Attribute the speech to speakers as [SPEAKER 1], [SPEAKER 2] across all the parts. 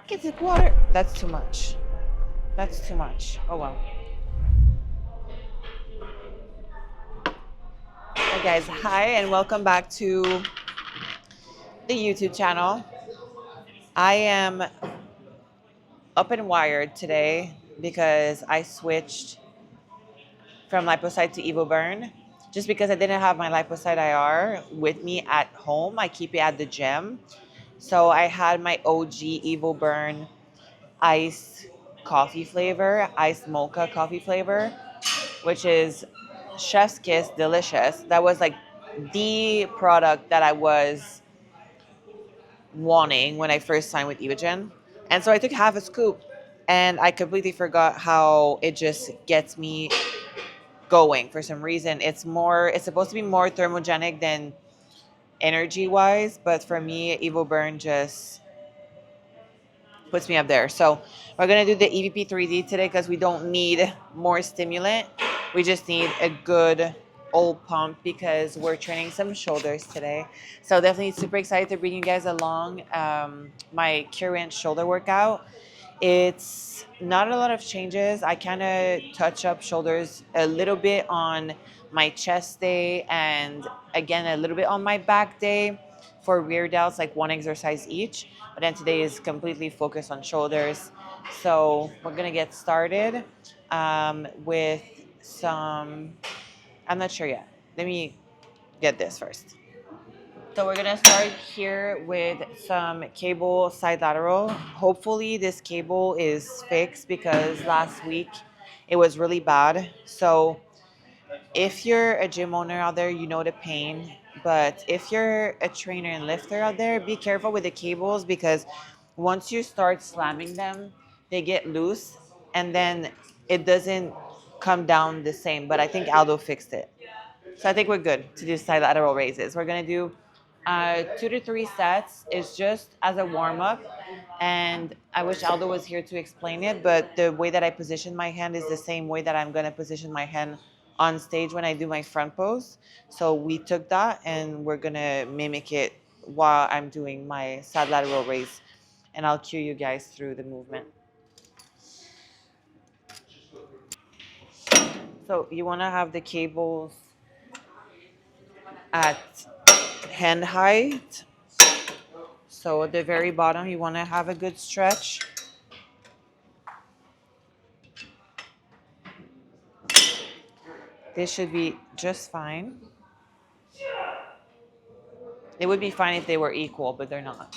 [SPEAKER 1] Get the water. That's too much. That's too much. Oh well. Hey guys, hi and welcome back to the YouTube channel. I am up and wired today because I switched from lipocyte to Evo Burn just because I didn't have my lipocyte IR with me at home. I keep it at the gym. So I had my OG Evo Burn iced coffee flavor, iced mocha coffee flavor, which is chef's kiss delicious. That was like the product that I was wanting when I first signed with Evogen. And so I took half a scoop and I completely forgot how it just gets me going for some reason. It's supposed to be more thermogenic than energy wise, but for me, Evo Burn just puts me up there. So we're gonna do the EVP 3D today because we don't need more stimulant. We just need a good old pump because we're training some shoulders today. So definitely super excited to bring you guys along my current shoulder workout. It's not a lot of changes. I kind of touch up shoulders a little bit on my chest day and again a little bit on my back day for rear delts, like one exercise each. But then today is completely focused on shoulders. So we're gonna get started with some, I'm not sure yet. Let me get this first. So we're gonna start here with some cable side lateral. Hopefully this cable is fixed because last week it was really bad. So if you're a gym owner out there, you know the pain. But if you're a trainer and lifter out there, be careful with the cables because once you start slamming them, they get loose and then it doesn't come down the same. But I think Aldo fixed it. So I think we're good to do side lateral raises. We're gonna do 2 to 3 sets. It's just as a warm up. And I wish Aldo was here to explain it, but the way that I position my hand is the same way that I'm gonna position my hand on stage when I do my front pose. So we took that and we're gonna mimic it while I'm doing my side lateral raise. And I'll cue you guys through the movement. So you wanna have the cables at hand height. So at the very bottom, you want to have a good stretch. This should be just fine. It would be fine if they were equal, but they're not.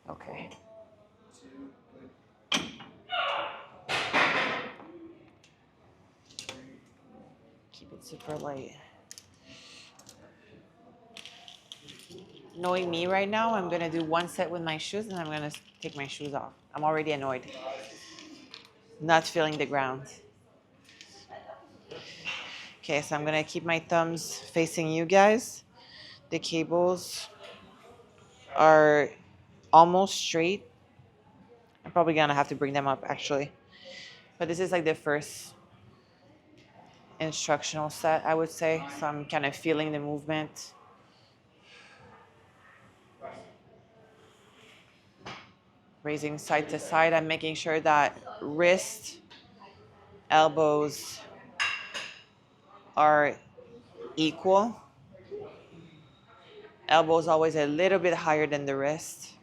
[SPEAKER 1] Okay. Keep it super light. Knowing me right now, I'm going to do one set with my shoes and I'm going to take my shoes off. I'm already annoyed. Not feeling the ground. Okay, so I'm going to keep my thumbs facing you guys. The cables are almost straight. I'm probably going to have to bring them up actually. But this is like the first instructional set, I would say. So I'm kind of feeling the movement. Raising side to side. I'm making sure that wrist, elbows are equal. Elbows always a little bit higher than the wrist.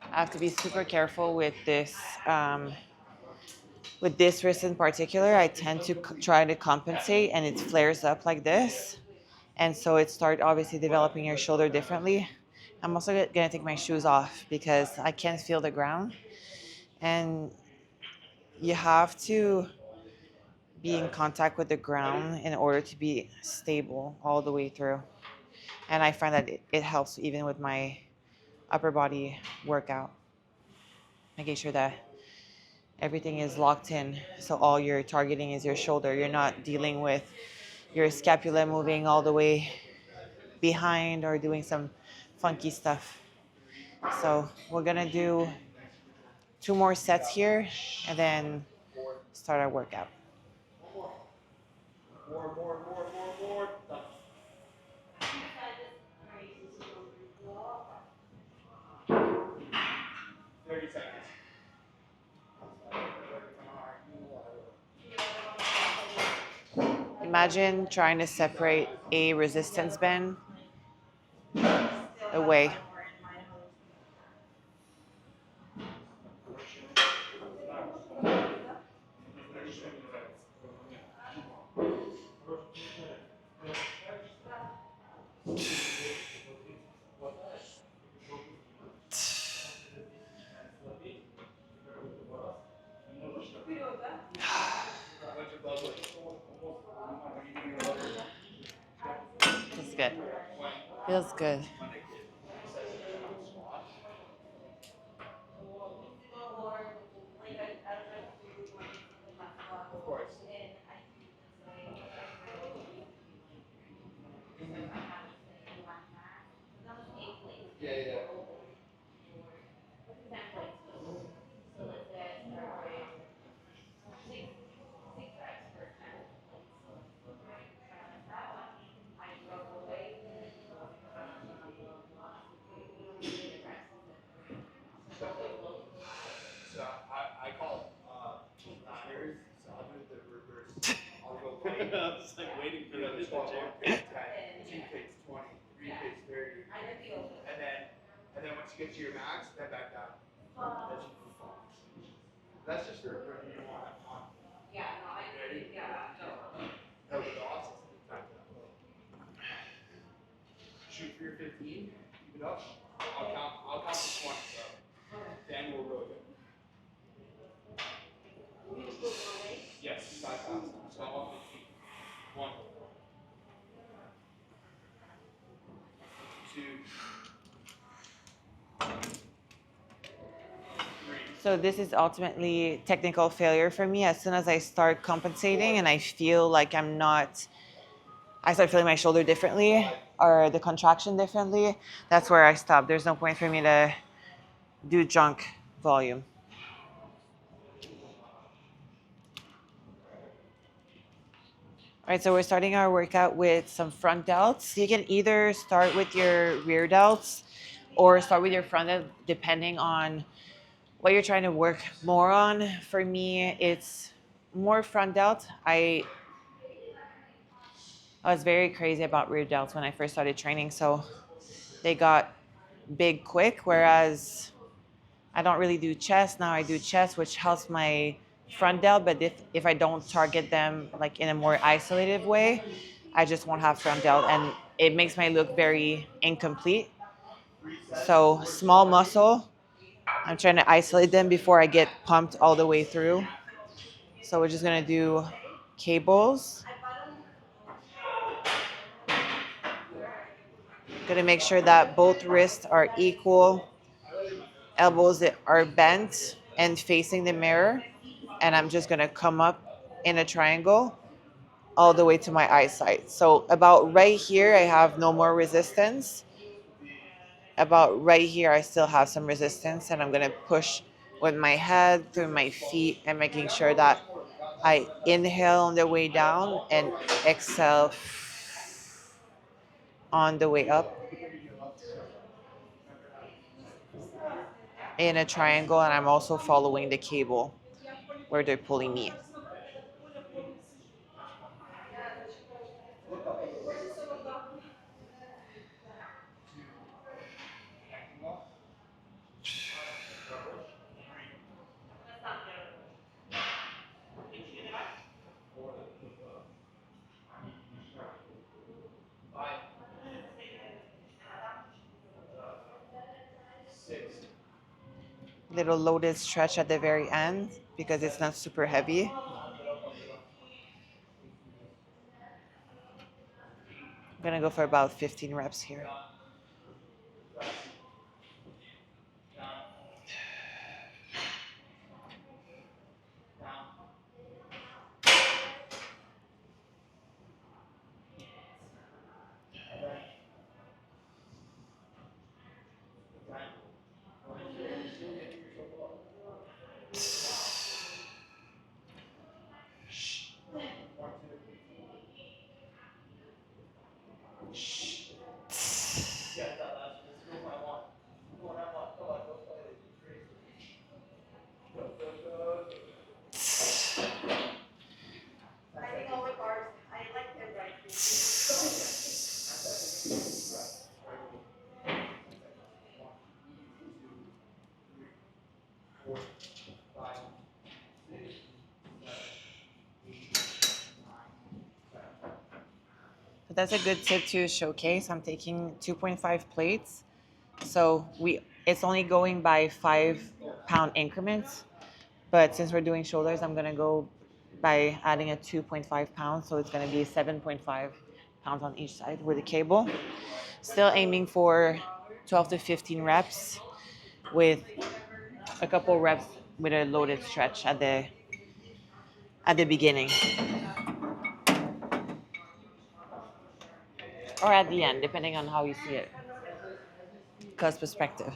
[SPEAKER 1] I have to be super careful with this wrist in particular. I tend to try to compensate and it flares up like this. And so it starts obviously developing your shoulder differently. I'm also gonna take my shoes off because I can't feel the ground. And you have to be in contact with the ground in order to be stable all the way through. And I find that it helps even with my upper body workout, making sure that everything is locked in. So all you're targeting is your shoulder. You're not dealing with your scapula moving all the way behind or doing some funky stuff. So we're gonna do 2 more sets here and then start our workout. More. 30 seconds. Imagine trying to separate a resistance band away. Feels good. Feels good. So I call it chairs. So I'll do the reverse. I'll go play. I was just like waiting for them to hit the chair. 10, 2 takes 20, 3 takes 30. And then once you get to your max, then back down. That's just for you want. Yeah, no, I did. Yeah. No, but the awesome time. Shoot for your 15, keep it up. I'll count to 20. So then we'll go again. Yes, 5 pounds. So I'm on 15. 1, 2, 3. So this is ultimately technical failure for me. As soon as I start compensating and I feel like I start feeling my shoulder differently or the contraction differently, that's where I stop. There's no point for me to do junk volume. All right, so we're starting our workout with some front delts. You can either start with your rear delts or start with your front delt, depending on what you're trying to work more on. For me, it's more front delt. I was very crazy about rear delts when I first started training, so they got big quick, whereas I don't really do chest. Now I do chest, which helps my front delt, but if I don't target them like in a more isolated way, I just won't have front delt, and it makes my look very incomplete. So small muscle, I'm trying to isolate them before I get pumped all the way through. So we're just gonna do cables. Gonna make sure that both wrists are equal, elbows that are bent and facing the mirror. And I'm just gonna come up in a triangle all the way to my eyesight. So about right here, I have no more resistance. About right here, I still have some resistance, and I'm gonna push with my head through my feet and making sure that I inhale on the way down and exhale on the way up in a triangle. And I'm also following the cable where they're pulling me. Little loaded stretch at the very end because it's not super heavy. I'm gonna go for about 15 reps here. So that's a good tip to showcase. I'm taking 2.5 plates. So it's only going by 5 pound increments. But since we're doing shoulders, I'm gonna go by adding a 2.5 pounds. So it's gonna be 7.5 pounds on each side with the cable. Still aiming for 12 to 15 reps with a couple reps with a loaded stretch at the beginning or at the end, depending on how you see it. Because perspective.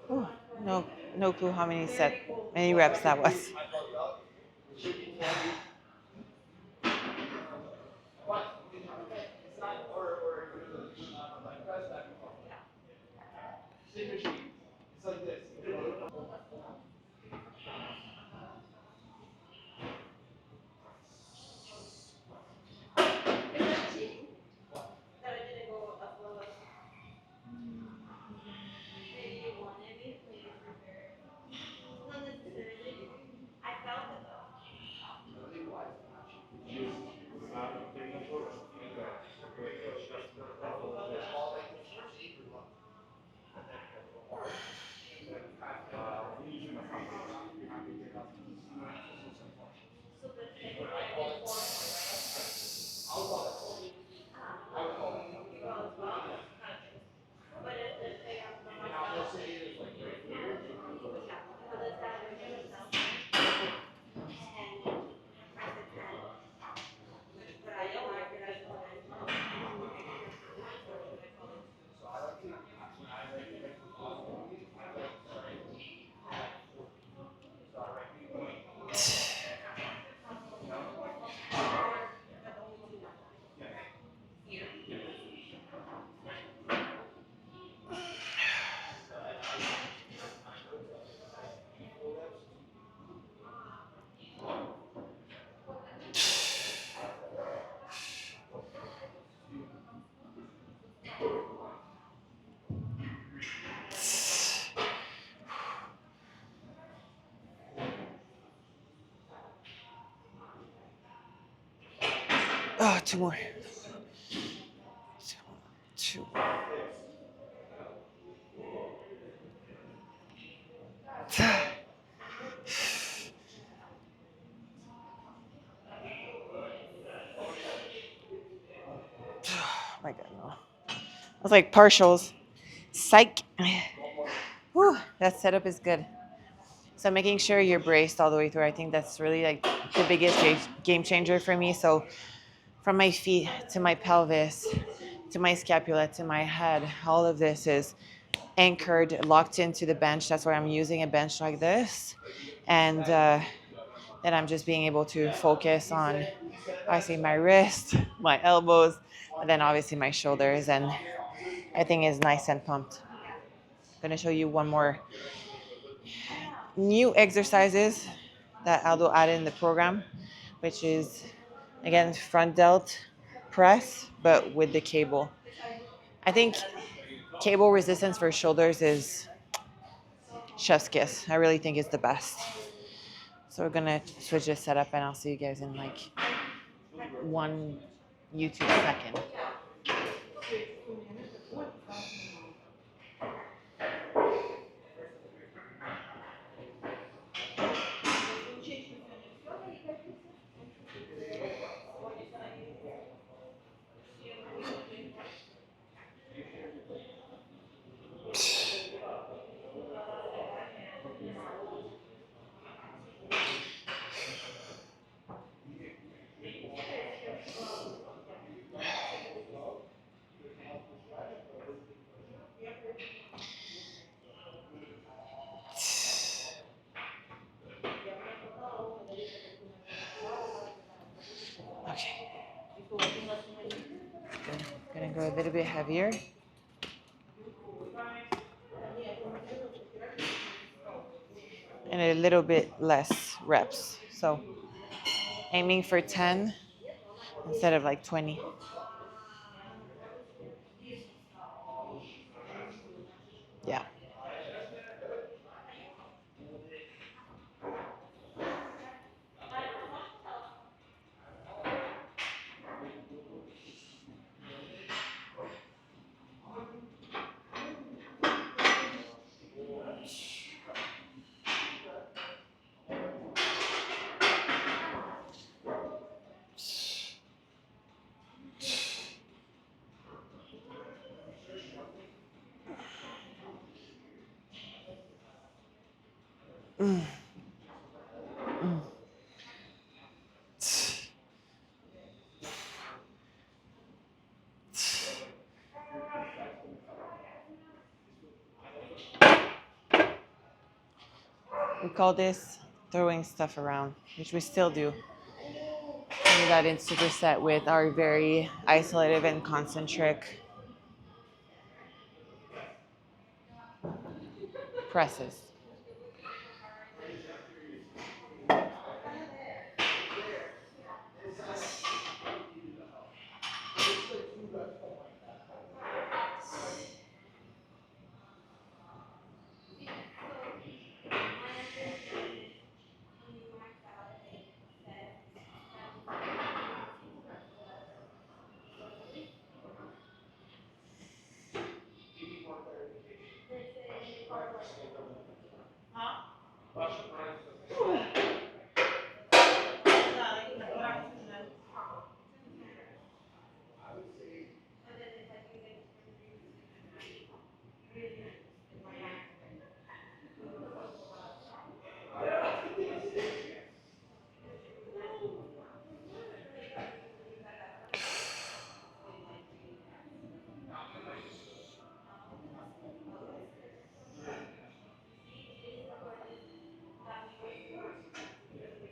[SPEAKER 1] Ooh, no, no clue how many reps that was. Oh, two more. Two. Oh my God, no. It's like partials. Psych. Whew, that setup is good. So making sure you're braced all the way through, I think that's really like the biggest game changer for me. So from my feet to my pelvis, to my scapula, to my head, all of this is anchored, locked into the bench. That's why I'm using a bench like this. And then I'm just being able to focus on, I see my wrist, my elbows, and then obviously my shoulders. And everything is nice and pumped. I'm going to show you one more new exercises that Aldo added in the program, which is again front delt press, but with the cable. I think cable resistance for shoulders is chef's kiss. I really think it's the best. So we're gonna switch this setup, and I'll see you guys in like one YouTube second. Okay. Gonna go a little bit heavier. And a little bit less reps. So aiming for 10 instead of like 20. Yeah. We call this throwing stuff around, which we still do. We do that in superset with our very isolative and concentric presses.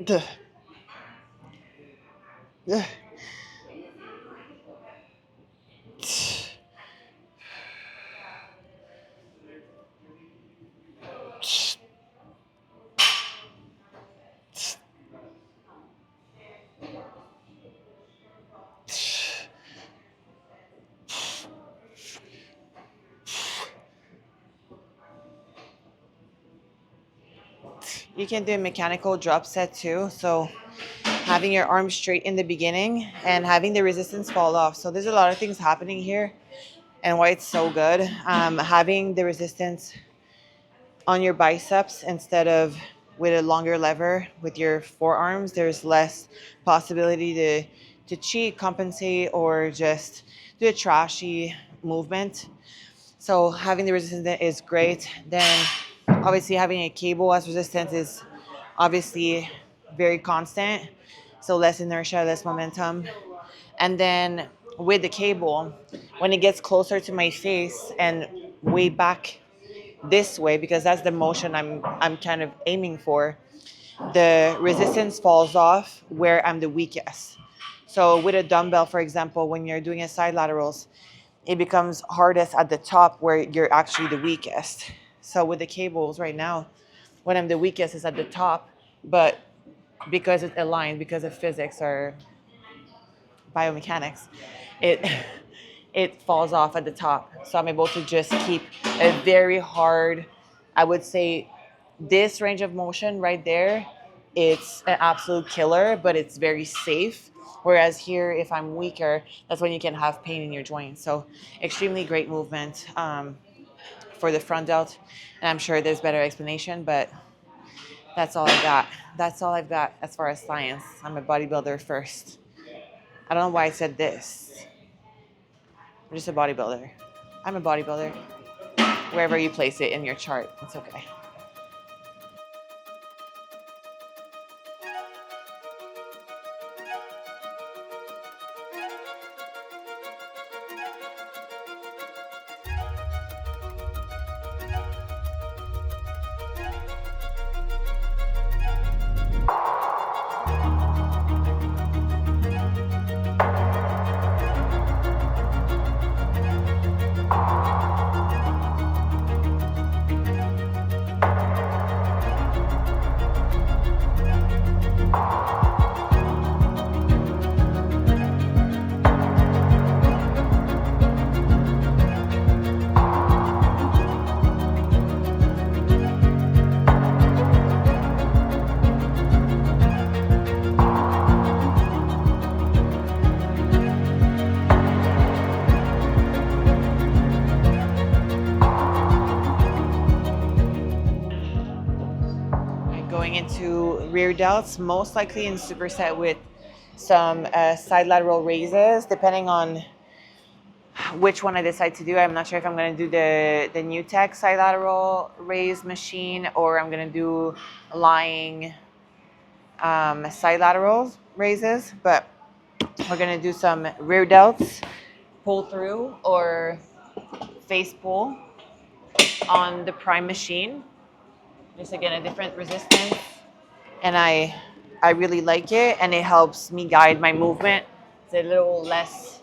[SPEAKER 1] Duh. Yeah. You can do a mechanical drop set too. So having your arms straight in the beginning and having the resistance fall off. So there's a lot of things happening here and why it's so good. Having the resistance on your biceps instead of with a longer lever with your forearms, there's less possibility to cheat, compensate, or just do a trashy movement. So having the resistance is great. Then obviously having a cable as resistance is obviously very constant. So less inertia, less momentum. And then with the cable, when it gets closer to my face and way back this way, because that's the motion I'm kind of aiming for, the resistance falls off where I'm the weakest. So with a dumbbell, for example, when you're doing a side laterals, it becomes hardest at the top where you're actually the weakest. So with the cables right now, when I'm the weakest is at the top, but because it's aligned, because of physics or biomechanics, it it falls off at the top. So I'm able to just keep a very hard, I would say this range of motion right there, it's an absolute killer, but it's very safe. Whereas here, if I'm weaker, that's when you can have pain in your joints. So extremely great movement for the front delt. And I'm sure there's better explanation, but that's all I got. That's all I've got as far as science. I'm a bodybuilder first. I don't know why I said this. I'm just a bodybuilder. I'm a bodybuilder. Wherever you place it in your chart, it's okay. Going into rear delts, most likely in superset with some side lateral raises, depending on which one I decide to do. I'm not sure if I'm going to do the new tech side lateral raise machine or I'm going to do lying side lateral raises, but we're going to do some rear delts, pull through or face pull on the prime machine. Just again, a different resistance. And I really like it, and it helps me guide my movement. It's a little less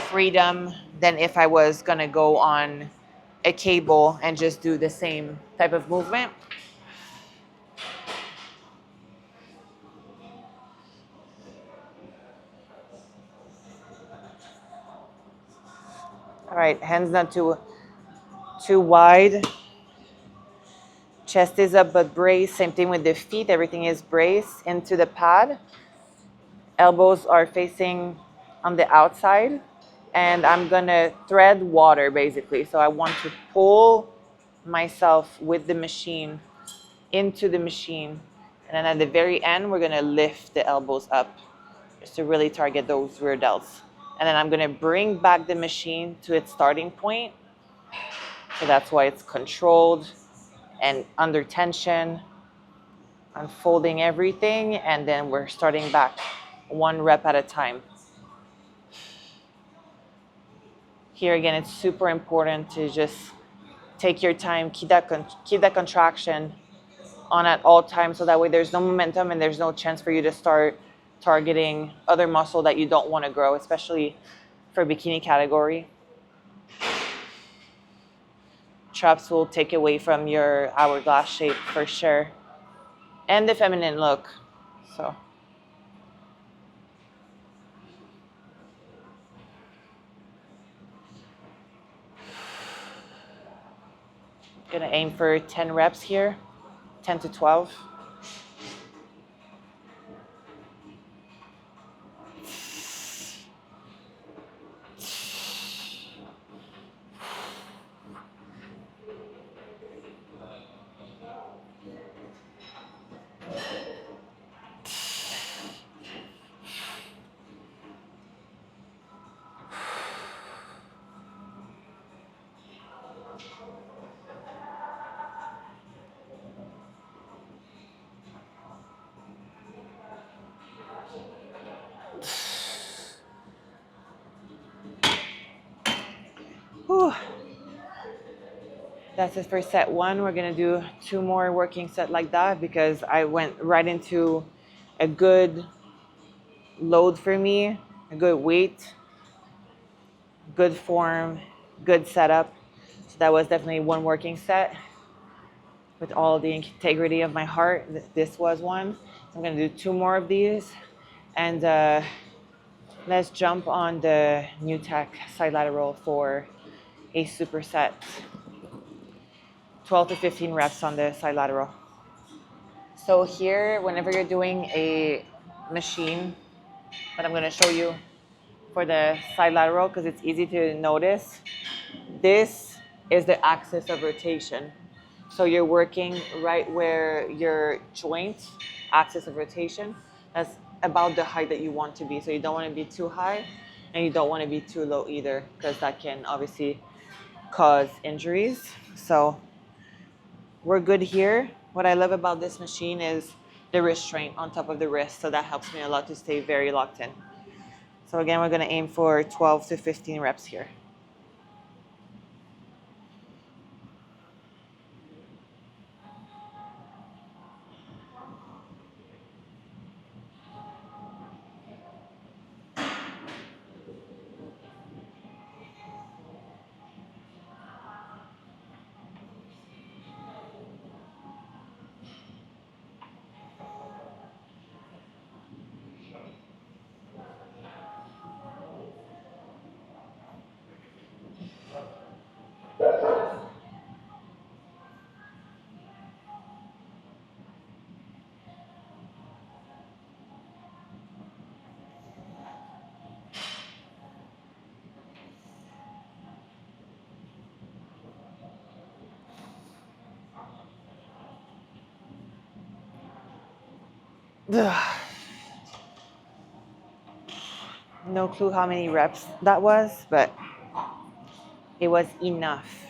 [SPEAKER 1] freedom than if I was gonna go on a cable and just do the same type of movement. All right, hands not too wide. Chest is up but braced. Same thing with the feet. Everything is braced into the pad. Elbows are facing on the outside. And I'm gonna thread water basically. So I want to pull myself with the machine into the machine. And then at the very end, we're gonna lift the elbows up just to really target those rear delts. And then I'm gonna bring back the machine to its starting point. So that's why it's controlled and under tension, unfolding everything. And then we're starting back 1 rep at a time. Here again, it's super important to just take your time, keep that contraction on at all times, so that way there's no momentum and there's no chance for you to start targeting other muscle that you don't want to grow, especially for bikini category. Traps will take away from your hourglass shape for sure, and the feminine look. So gonna aim for 10 reps here, 10 to 12. That's it for set one. We're gonna do two more working set like that because I went right into a good load for me, a good weight, good form, good setup. So that was definitely one working set with all the integrity of my heart. This was one. So I'm gonna do two more of these, and let's jump on the new tech side lateral for a superset. 12 to 15 reps on the side lateral. So here, whenever you're doing a machine, but I'm going to show you for the side lateral because it's easy to notice. This is the axis of rotation. So you're working right where your joint axis of rotation, that's about the height that you want to be. So you don't want to be too high and you don't want to be too low either because that can obviously cause injuries. So we're good here. What I love about this machine is the restraint on top of the wrist. So that helps me a lot to stay very locked in. So again, we're going to aim for 12 to 15 reps here. Ugh. No clue how many reps that was, but it was enough.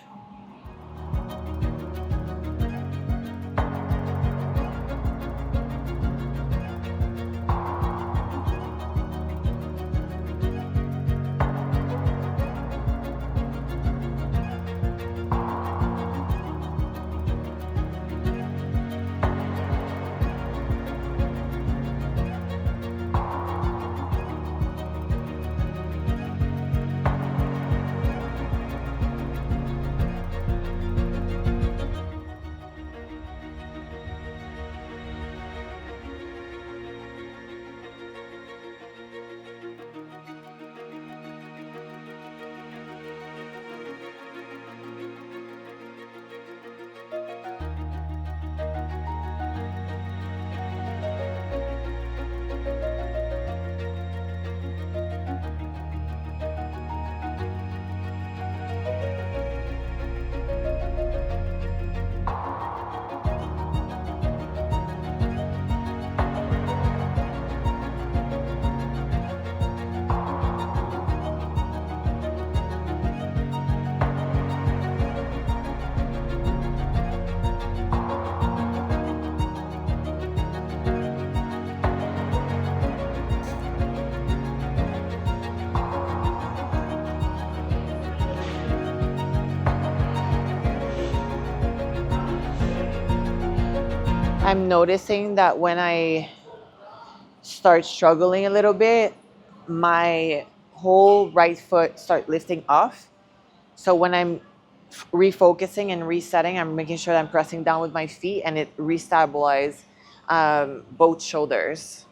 [SPEAKER 1] I'm noticing that when I start struggling a little bit, my whole right foot start lifting off. So when I'm refocusing and resetting, I'm making sure that I'm pressing down with my feet and it restabilizes both shoulders.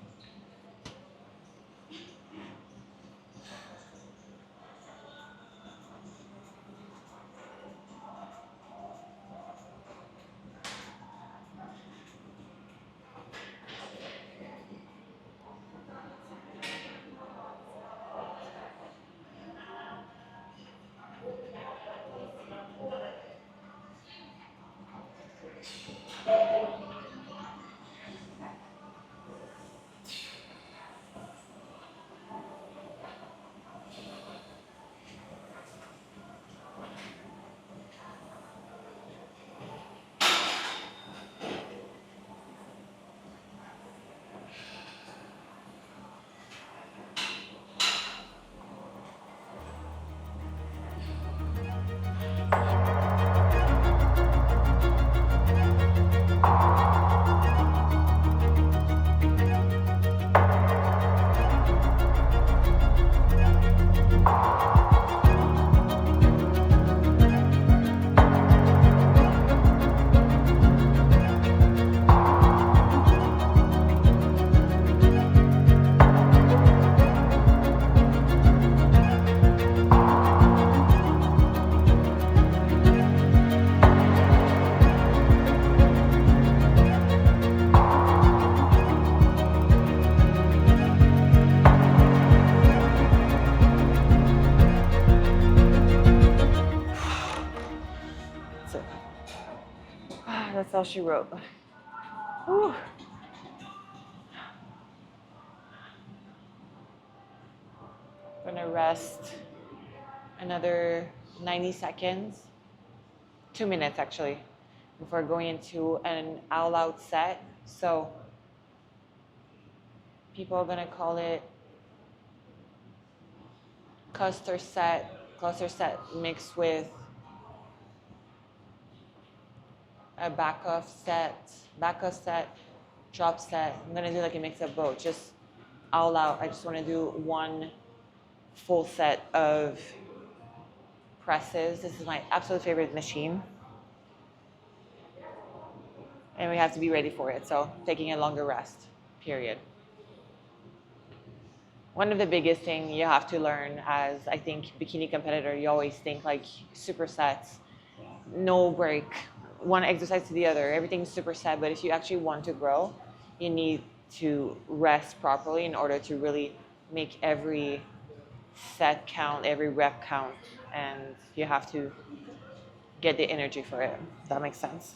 [SPEAKER 1] all she wrote. Whew. Gonna rest another 90 seconds, 2 minutes actually, before going into an all-out set. So people are gonna call it cluster set mixed with a back off set, drop set. I'm gonna do like a mix of both, just all out. I just wanna do one full set of presses. This is my absolute favorite machine. And we have to be ready for it, so taking a longer rest, period. One of the biggest thing you have to learn as, I think, bikini competitor, you always think like supersets, no break, one exercise to the other, everything's superset. But if you actually want to grow, you need to rest properly in order to really make every set count, every rep count, and you have to get the energy for it. If that makes sense.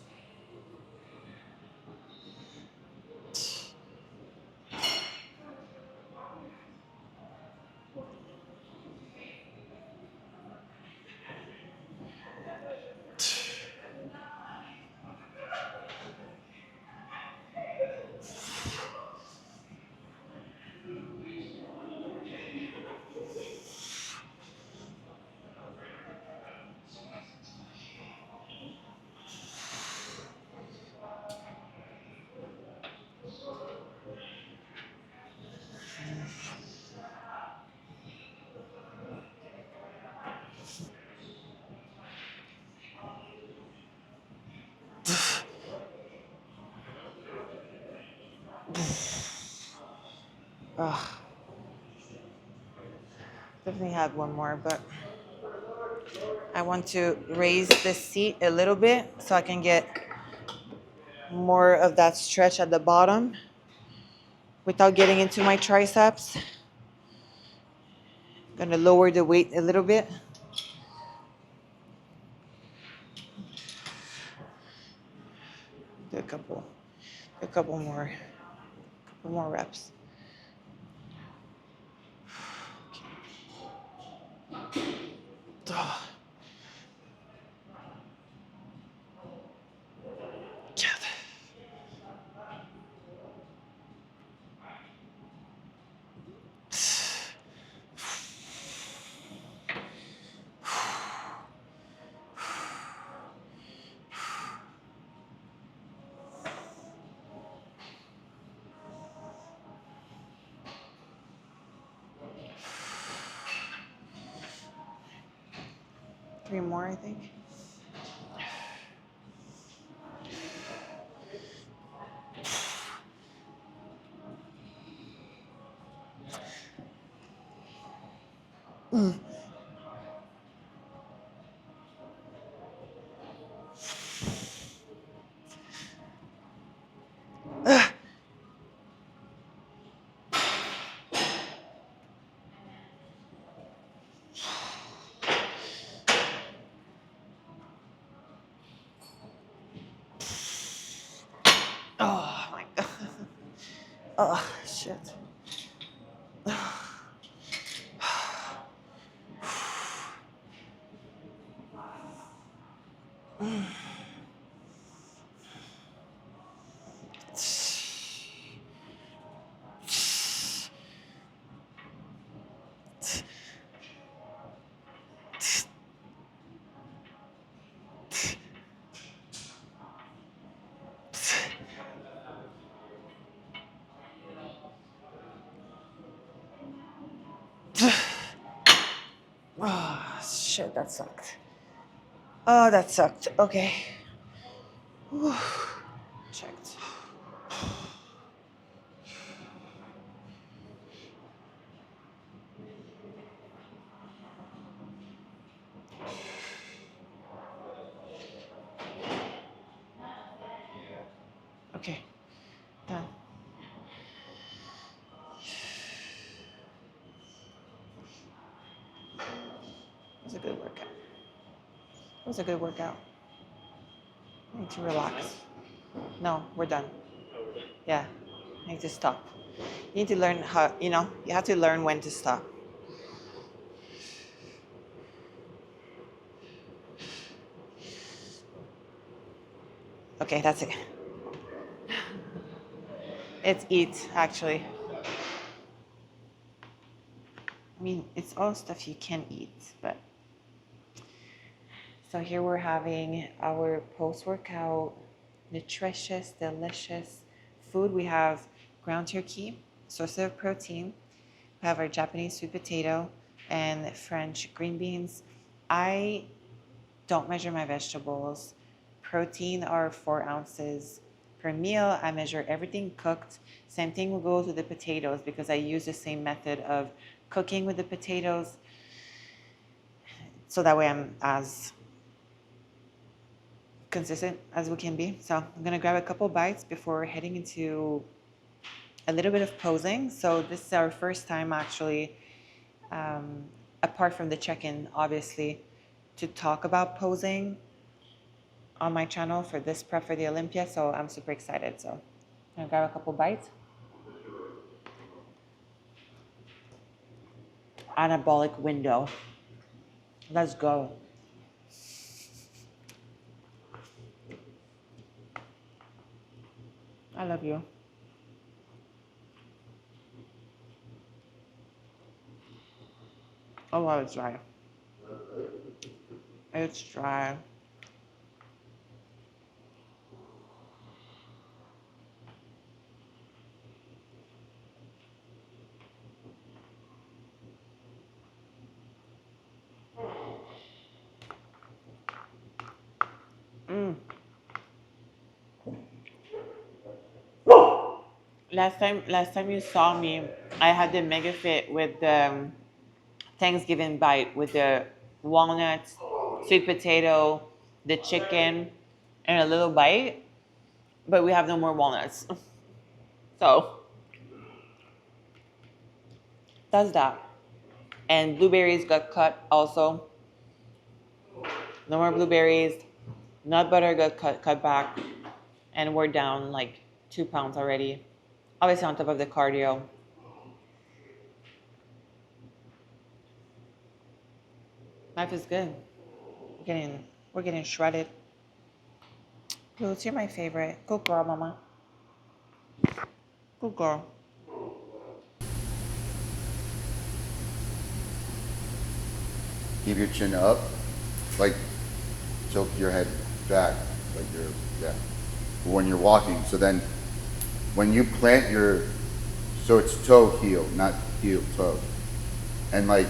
[SPEAKER 1] Ugh. Definitely have one more, but I want to raise the seat a little bit so I can get more of that stretch at the bottom without getting into my triceps. I'm gonna lower the weight a little bit. Do a couple more reps. Okay. Three more, I think. Oh my god. Oh shit. Oh shit, that sucked. Oh, that sucked. Okay. Whew. Checked. Okay. Done. It was a good workout. It was a good workout. I need to relax. No, we're done. Yeah, I need to stop. You need to learn how, you have to learn when to stop. Okay, that's it. It's eat, actually. I mean, it's all stuff you can eat, but. So here we're having our post-workout, nutritious, delicious food. We have ground turkey, source of protein. We have our Japanese sweet potato and French green beans. I don't measure my vegetables. Protein are 4 ounces per meal. I measure everything cooked. Same thing will go with the potatoes because I use the same method of cooking with the potatoes. So that way I'm as consistent as we can be. So I'm gonna grab a couple bites before heading into a little bit of posing. So this is our first time actually, apart from the check-in, obviously, to talk about posing on my channel for this prep for the Olympia. So I'm super excited. So I'm gonna grab a couple bites. Anabolic window. Let's go. I love you. Oh wow, it's dry. It's dry. Mm. Last time you saw me, I had the mega fit with the Thanksgiving bite with the walnuts, sweet potato, the chicken, and a little bite. But we have no more walnuts. So that's that. And blueberries got cut also. No more blueberries. Nut butter got cut back. And we're down like 2 pounds already. Obviously on top of the cardio. Life is good. We're getting shredded. Roots, you're my favorite. Good girl, mama. Good girl.
[SPEAKER 2] Keep your chin up, like tilt your head back, like you're, yeah. When you're walking, so then when you plant your, so it's toe heel, not heel toe, and like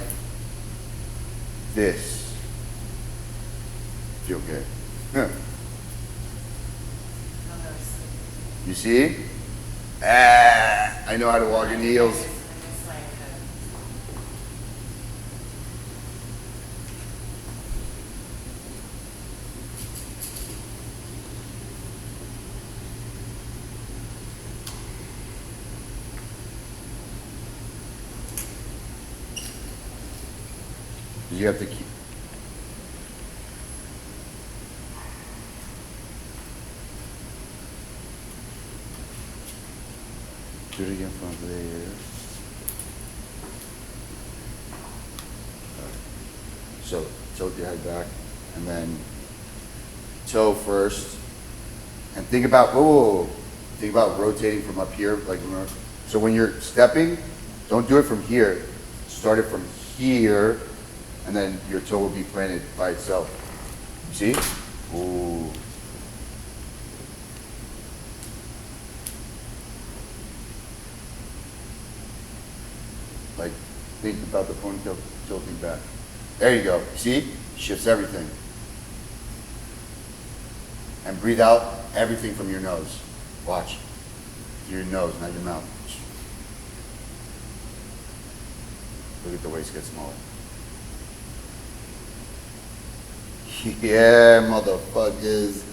[SPEAKER 2] this, feel good. You see? Ah, I know how to walk in heels. You have to keep. Do it again from there. So tilt your head back, and then toe first, and think about think about rotating from up here, like so when you're stepping, don't do it from here. Start it from here. And then your toe will be planted by itself. See? Ooh. Like, think about the ponytail tilting back. There you go. See? Shifts everything. And breathe out everything from your nose. Watch. Your nose, not your mouth. Look at the waist get smaller. Yeah, motherfuckers.